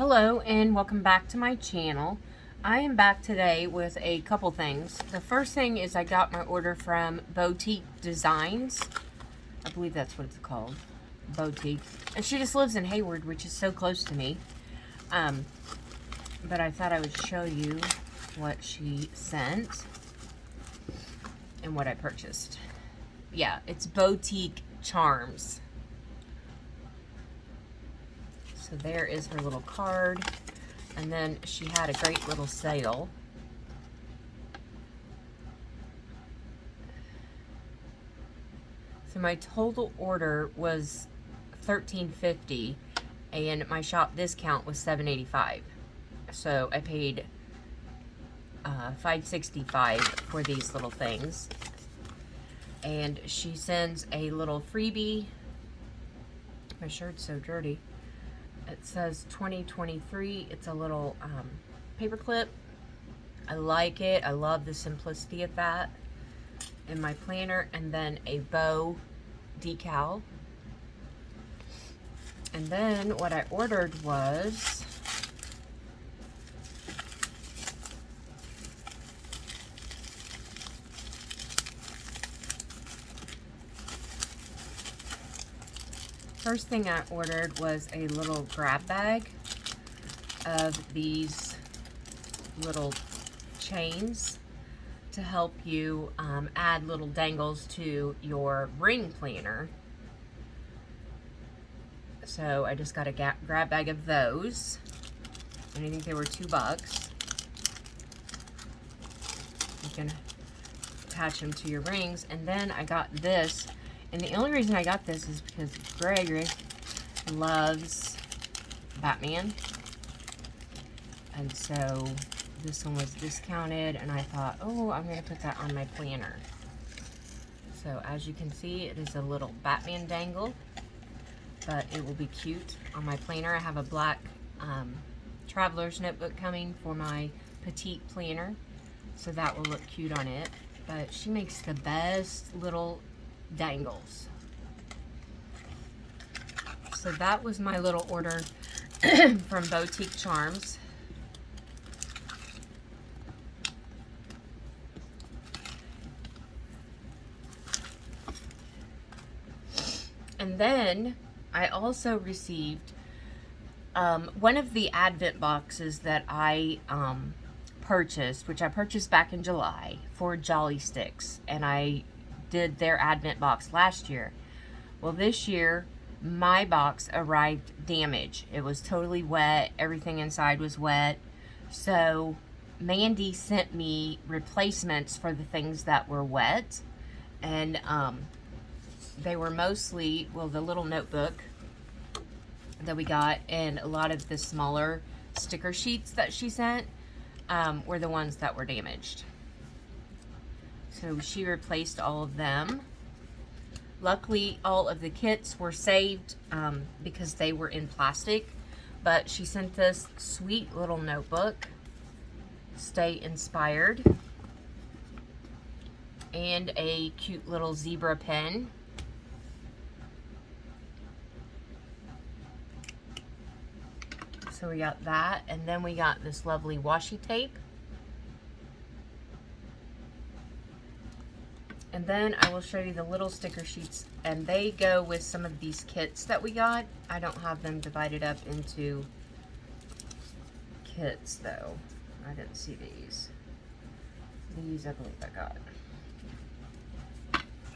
Hello and welcome back to my channel. I am back today with a couple things. The first thing is I got my order from Bowtique Designs. I believe that's what it's called. Bowtique. And she just lives in Hayward, which is so close to me. But I thought I would show you what she sent and what I purchased. Yeah, it's Bowtique Charms. So there is her little card. And then she had a great little sale. So my total order was $13.50 and my shop discount was $7.85. So I paid $5.65 for these little things. And she sends a little freebie. My shirt's so dirty. It says 2023. It's a little paper clip. I like it. I love the simplicity of that in my planner. And then a bow decal. And then what I ordered was first thing I ordered was a little grab bag of these little chains to help you add little dangles to your ring planner. So I just got a grab bag of those, and I think they were $2. You can attach them to your rings. And then I got this. And the only reason I got this is because Gregory loves Batman. And so this one was discounted and I thought, oh, I'm going to put that on my planner. So as you can see, it is a little Batman dangle, but it will be cute on my planner. I have a black traveler's notebook coming for my petite planner, so that will look cute on it. But she makes the best little dangles. So that was my little order from Bowtique Charms. And then I also received one of the Advent boxes that I purchased, which I purchased back in July for Jolly Sticks, and I did their Advent box last year. Well, this year my box arrived damaged. It was totally wet. Everything inside was wet. So Mandy sent me replacements for the things that were wet, and they were mostly, well, the little notebook that we got and a lot of the smaller sticker sheets that she sent were the ones that were damaged. So she replaced all of them. Luckily, all of the kits were saved because they were in plastic. But she sent this sweet little notebook, Stay Inspired, and a cute little zebra pen. So we got that, and then we got this lovely washi tape. And then I will show you the little sticker sheets, and they go with some of these kits that we got. I don't have them divided up into kits though. I didn't see these. These I believe I got.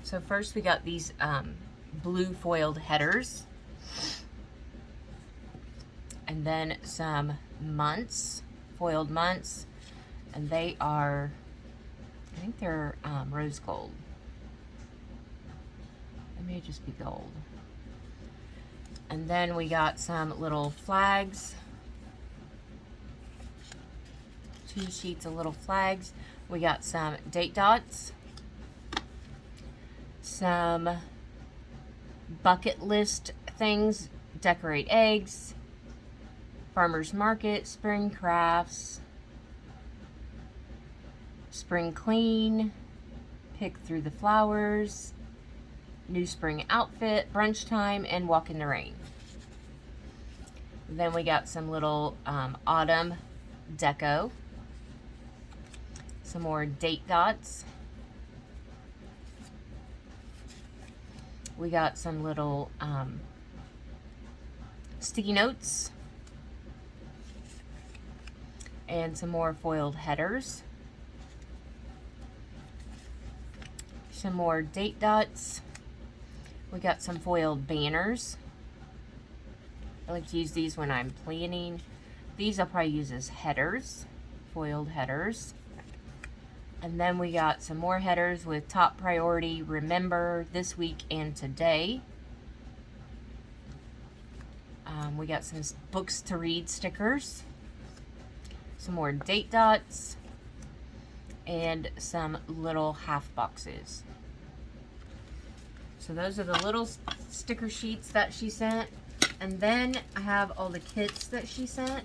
So first we got these blue foiled headers. And then some munts, foiled munts. And they are, I think they're rose gold. It may just be gold. And then we got some little flags. 2 sheets of little flags. We got some date dots. Some bucket list things. Decorate eggs. Farmer's Market. Spring crafts. Spring clean. Pick through the flowers. New spring outfit, brunch time, and walk in the rain. Then we got some little autumn deco, some more date dots. We got some little sticky notes and some more foiled headers. Some more date dots. We got some foiled banners. I like to use these when I'm planning. These I'll probably use as headers, foiled headers. And then we got some more headers with top priority, remember, this week, and today. We got some books to read stickers, some more date dots, and some little half boxes. So those are the little sticker sheets that she sent. And then I have all the kits that she sent.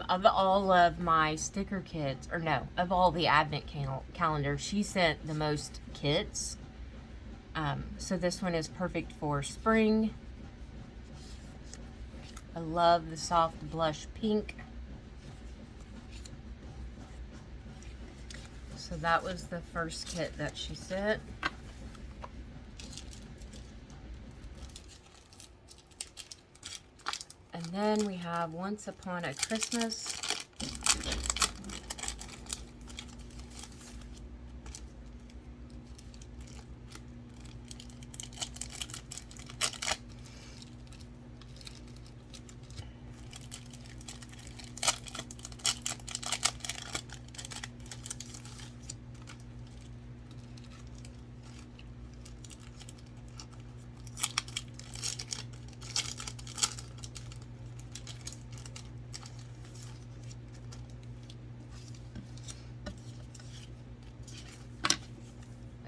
Of all of my sticker kits, or no, of all the advent calendars, she sent the most kits. So this one is perfect for spring. I love the soft blush pink. So that was the first kit that she sent. And then we have Once Upon a Christmas.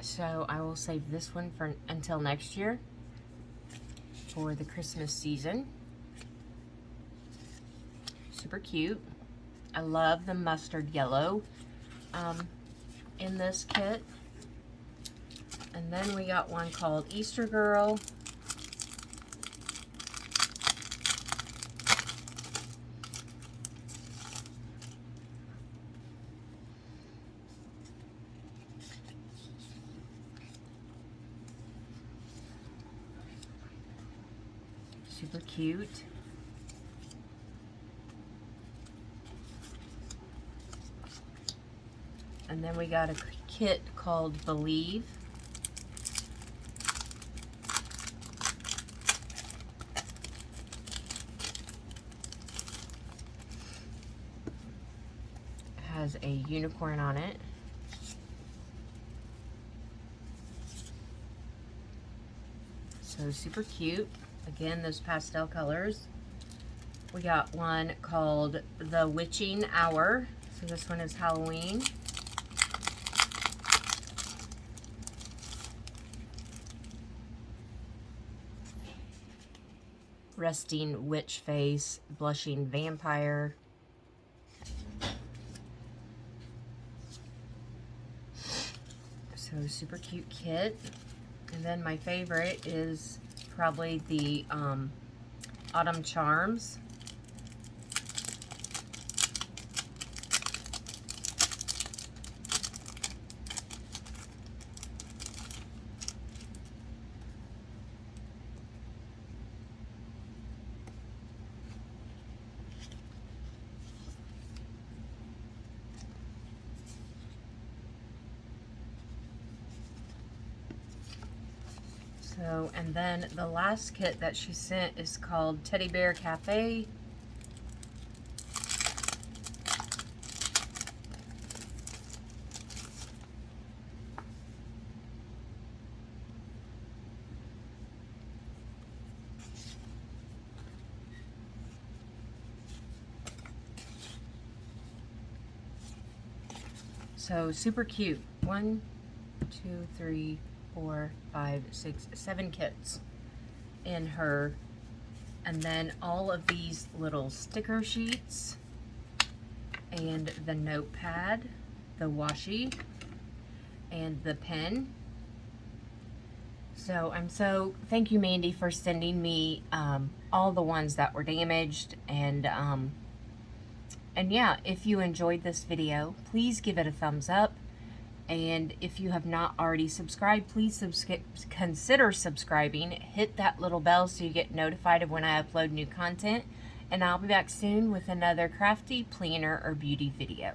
So I will save this one for until next year for the Christmas season. Super cute. I love the mustard yellow in this kit. And then we got one called Easter Girl. Super cute. And then we got a kit called Believe. It has a unicorn on it. So super cute. Again, those pastel colors. We got one called The Witching Hour. So this one is Halloween. Resting Witch Face, Blushing Vampire. So super cute kit. And then my favorite is probably the Autumn Charms. So, and then the last kit that she sent is called Teddy Bear Cafe. So super cute. 1, 2, 3, 4, 5, 6, 7 kits in her. And then all of these little sticker sheets and the notepad, the washi, and the pen. So thank you, Mandy, for sending me all the ones that were damaged. And yeah, if you enjoyed this video, please give it a thumbs up. And if you have not already subscribed, please consider subscribing. Hit that little bell so you get notified of when I upload new content. And I'll be back soon with another crafty, planner, or beauty video.